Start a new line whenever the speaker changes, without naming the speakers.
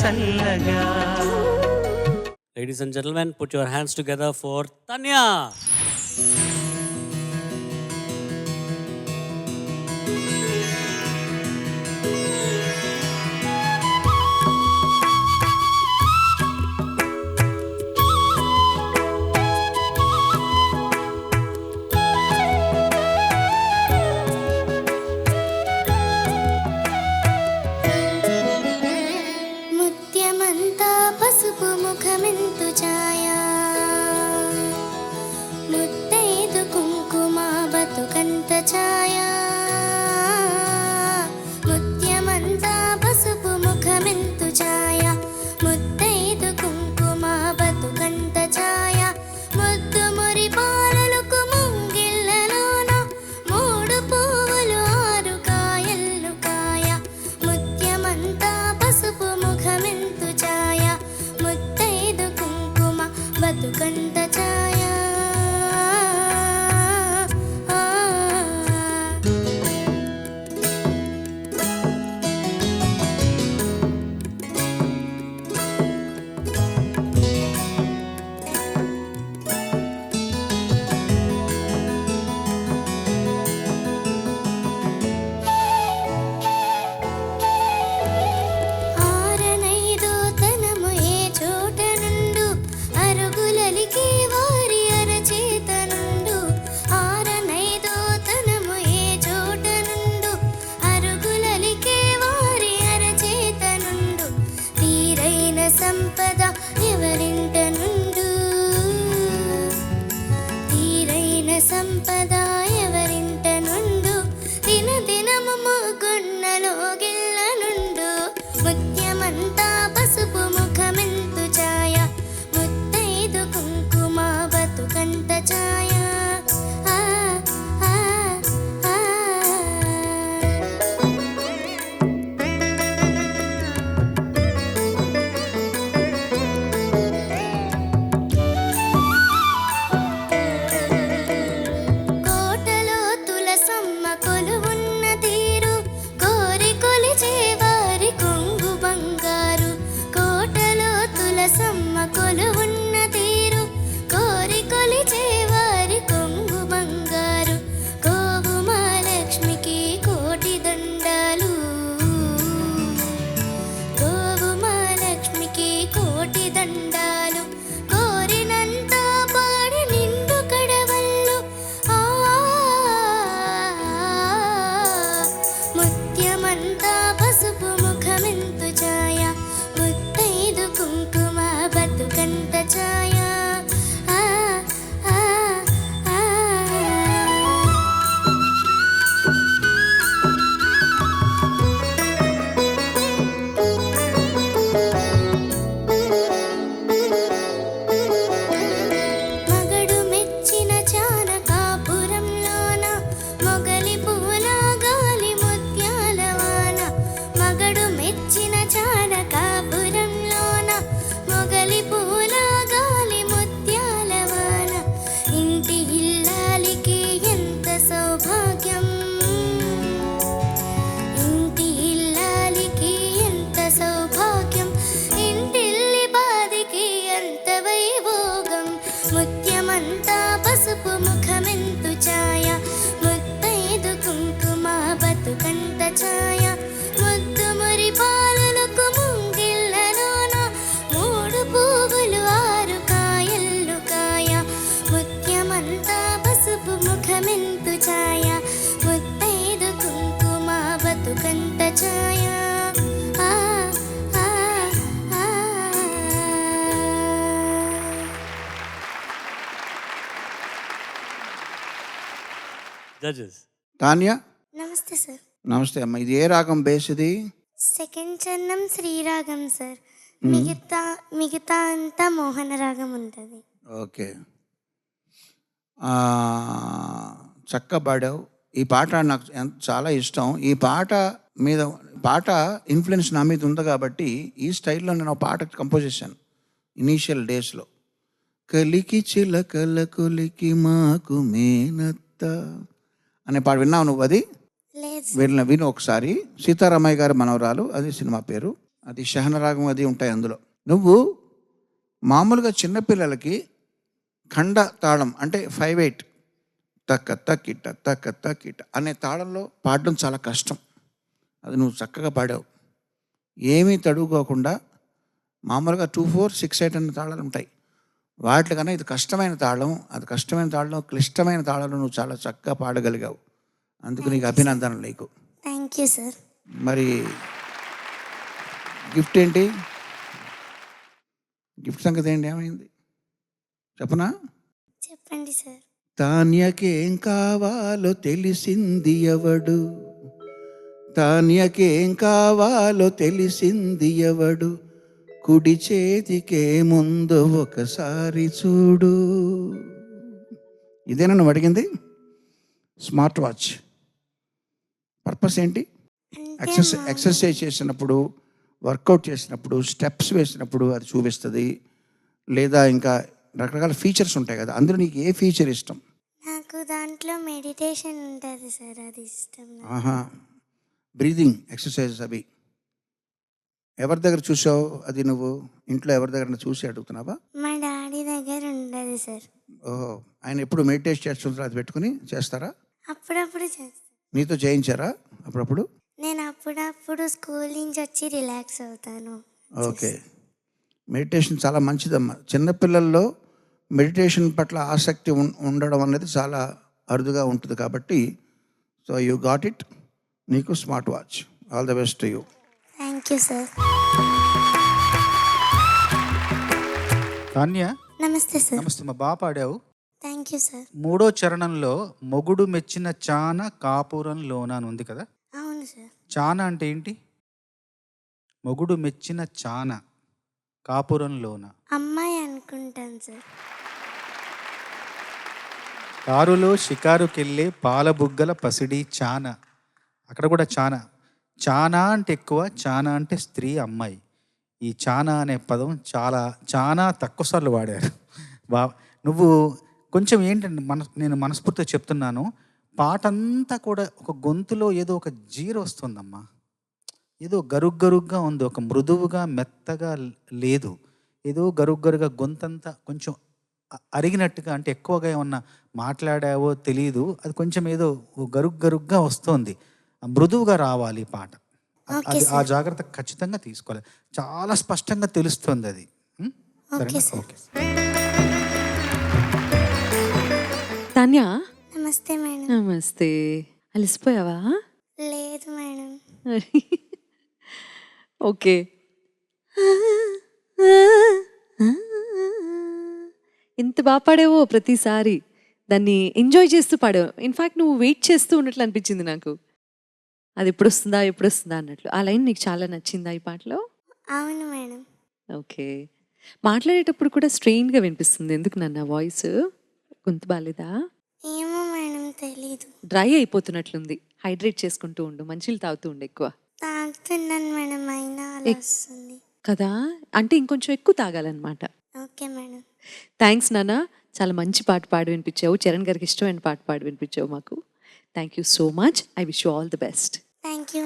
చల్లగా.
Ladies and gentlemen, put your hands together for Tanya.
ముత్యమంతా పసుపు ముఖమెంతు ఛాయా, ముత్తైదు కుంకుమ బతుకంత ఛాయా. ముత్యమంతా పసుపు ముఖమెంతు ఛాయా, ముత్తైదు కుంకుమ బతుకంత ఛాయా. ముద్దు మురి పాలలకు ముంగిళ్ళలోన మూడు పువ్వులు ఆరు కాయల్లు కాయ. ముత్యమంతా పసుపు ముఖమెంతు ఛాయా, ముత్తైదు కుంకుమ బతుకంత ఛాయా. ఆరనైదు తనము ఏ చోట నుండు అరుగులలికి వారి అరచేత నుండు. ఆరనైదు తనము ఏ చోట నుండు అరుగులలికి వారి అరచేత నుండు. తీరైన సంపద ఎవరింట నుండు, తీరైన సంపద ఎవరింట నుండు. దిన దినము ముగున్నలో గిల్ల నుండు. ముత్యమంతా పసుపు ముఖమెంతు ఛాయా, ముత్తైదు కుంకుమ బతుకంత ఛాయా. ఆ ఆ ఆ. కోటలో తులసమ్మ కొలువున్న తీరు కోరి కొలిచే వారి కొంగు బంగారు. కోటలో తులసమ్మ కొలువున్న తీరు కోరి కొలిచే వారి కొంగు బంగారు. గోవు మహాలక్ష్మికి కోటి దండాలు, గోవు మహాలక్ష్మికి కోటి దండాలు. కోరినంత పాడి నిండు కడవళ్ళు. ఆ ముత్యమంతా పసుపు ముఖమెంతు ఛాయా, ముత్తైదు కుంకుమ బతుకంత ఛాయా. ఆ ఆ ఆ. మగడు మెచ్చిన చానకాపురంలోన మొగలి పూల గాలి ముత్యాల వాన. మగడు మెచ్చిన చానకాపురంలోన మొగలి పూల గాలి ముత్యాల వాన. ఇంటి ఇల్లాలికి ఎంత సౌభాగ్యం, ఇంటి ఇల్లాలికి ఎంత సౌభాగ్యం. ఇంటిల్లి బాదికి ఎంత వైభోగం. ముత్యమంతా పసుపు ముఖమెంతు ఛాయా, ముత్తైదు కుంకుమ బతుకంత ఛాయా. ముద్దు మురి పాలలకు ముంగిళ్ళలోన మూడు పువ్వులు ఆరు కాయల్లు కాయ. ముత్యమంతా పసుపు ముఖమెంతు ఛాయా, ముత్తైదు కుంకుమ బతుకంత ఛాయా. ఆ ఆ ఆ.
Judges.
తాన్యా,
నమస్తే సార్.
నమస్తే అమ్మ. ఇది ఏ రాగం బేస్ ఇది?
సెకండ్ చరణం శ్రీరాగం సార్, మిగతా అంతా మోహన రాగం ఉంటుంది.
ఓకే, చక్కగా పాడావు. ఈ పాట నాకు చాలా ఇష్టం. ఈ పాట ఇన్ఫ్లుయెన్స్ నా మీద ఉంది కాబట్టి ఈ స్టైల్లో నేను పాట కంపోజ్ చేశాను ఇనీషియల్ డేస్లో. కలికి చిలకల కొలికి మాకు మేనత్త అనే పాట విన్నావు నువ్వు? అది విను ఒకసారి. సీతారామయ్య గారి మనవరాలు, అది సినిమా పేరు. అది శహనరాగం అది ఉంటాయి అందులో. నువ్వు మామూలుగా చిన్నపిల్లలకి ఖండ తాళం అంటే 5/8 తక్క తక్కిట తక్క తక్కిట అనే తాళంలో పాడడం చాలా కష్టం. అది నువ్వు చక్కగా పాడావు. ఏమీ తడువుకోకుండా మామూలుగా 2/4, 6/8 అనే తాళాలు ఉంటాయి. వాటికన్నా ఇది కష్టమైన తాళం. అది కష్టమైన తాళం, క్లిష్టమైన తాళాలు నువ్వు చాలా చక్కగా పాడగలిగావు. అందుకు నీకు అభినందనలు నీకు.
Thank you sir.
మరి గిఫ్ట్ ఏంటి? గిఫ్ట్ సంగతి ఏంటి, ఏమైంది చెప్పనా?
చెప్పండి సార్.
తాన్యకేం కావాలో తెలిసింది ఎవడు, తాన్యకేం కావాలో తెలిసింది ఎవడు, కుడి చేతికే ముందు ఒకసారి చూడు. ఇదేనా నువ్వు అడిగింది? స్మార్ట్ వాచ్ పర్పస్ ఏంటి? ఎక్సర్సైజ్ చేసినప్పుడు, వర్కౌట్ చేసినప్పుడు, స్టెప్స్ వేసినప్పుడు అది చూపిస్తుంది. లేదా ఇంకా రకరకాల ఫీచర్స్ ఉంటాయి కదా, అందులో నీకు ఏ ఫీచర్ ఇష్టం?
నాకు దాంట్లో మెడిటేషన్ ఉంటుంది సార్, అది ఇష్టం.
ఆహా, బ్రీదింగ్ ఎక్సర్సైజెస్ అవి ఎవరి దగ్గర చూసావు? అది నువ్వు ఇంట్లో ఎవరి దగ్గర చూసి అడుగుతున్నావా?
మా డాడీ దగ్గర ఉండదు సార్.
ఓహో, ఆయన ఎప్పుడు మెడిటేషన్ చేస్తుంటారు, అది పెట్టుకుని చేస్తారా?
అప్పుడప్పుడు చేస్తాను.
నీతో చేయించారా అప్పుడప్పుడు?
నేను అప్పుడప్పుడు స్కూల్ నుంచి వచ్చి రిలాక్స్ అవుతాను.
ఓకే, మెడిటేషన్ చాలా మంచిదమ్మా. చిన్నపిల్లల్లో మెడిటేషన్ పట్ల ఆసక్తి ఉండడం అనేది చాలా అరుదుగా ఉంటుంది కాబట్టి, సో యూ గాట్ ఇట్. నీకు smart watch. All the best to you.
Thank you sir.
Tanya,
నమస్తే సార్.
నమస్తే. మా బాగా పాడావు.
Thank you sir.
3వ చరణంలో మొగుడు మెచ్చిన చాన కాపురంలోన అని ఉంది కదా.
అవును సార్.
చాన అంటే ఏంటి? మొగుడు మెచ్చిన చాన కాపురంలోన.
అమ్మాయి అనుకుంటాను సార్.
కారులో షికారుకెళ్ళే పాల బుగ్గల పసిడి చాన. అక్కడ కూడా చాన. చానా అంటే ఎక్కువ, చానా అంటే స్త్రీ, అమ్మాయి. ఈ చానా అనే పదం చాలా తక్కువ సార్లు వాడారు. నువ్వు కొంచెం ఏంటంటే నేను మనస్ఫూర్తిగా చెప్తున్నాను, పాట అంతా కూడా ఒక గొంతులో ఏదో ఒక జీరో వస్తుందమ్మా. ఏదో గరుగ్గా ఉంది, ఒక మృదువుగా మెత్తగా లేదు. ఏదో గరుగ్గా గొంతంతా కొంచెం అరిగినట్టుగా, అంటే ఎక్కువగా ఏమన్నా మాట్లాడావో తెలియదు. అది కొంచెం ఏదో గరుగ్గా వస్తుంది. మృదువుగా రావాలి పాట. అది ఆ జాగ్రత్త ఖచ్చితంగా తీసుకోవాలి. చాలా స్పష్టంగా తెలుస్తుంది అది. ఓకే.
తాన్య,
నమస్తే మేడం.
నమస్తే. అలసిపోయావా?
లేదు మేడం.
ఓకే. ఎంత బాగా పాడావో ప్రతిసారి. దాన్ని ఎంజాయ్ చేస్తూ పాడావు. ఇన్ఫ్యాక్ట్ నువ్వు వెయిట్ చేస్తూ ఉన్నట్లు అనిపించింది నాకు. అది ఎప్పుడు వస్తుందా అన్నట్లు. ఆ లైన్ నీకు చాలా నచ్చిందా ఈ పాటలో?
అవును మేడం.
ఓకే. మాట్లాడేటప్పుడు కూడా స్ట్రెయిన్గా వినిపిస్తుంది. ఎందుకు నాన్న వాయిస్? గొంతు బాగాలేదా?
ఏమో మేడం, తెలీదు.
డ్రై అయిపోతున్నట్లుంది. హైడ్రేట్ చేసుకుంటూ ఉండు, మంచిలు తాగుతూ ఉండు ఎక్కువ.
తాగుతున్నాను మేడం, అయినా అలా వస్తుంది
కదా. అంటే ఇంకొంచెం ఎక్కువ తాగాలన్నమాట.
Okay madam.
థ్యాంక్స్ నాన్న. చాలా మంచి పాట పాడి వినిపించావు. చరణ్ గారికి ఇష్టమైన పాట పాడి వినిపించావు మాకు. Thank you so much. I wish you all the best.
Thank you.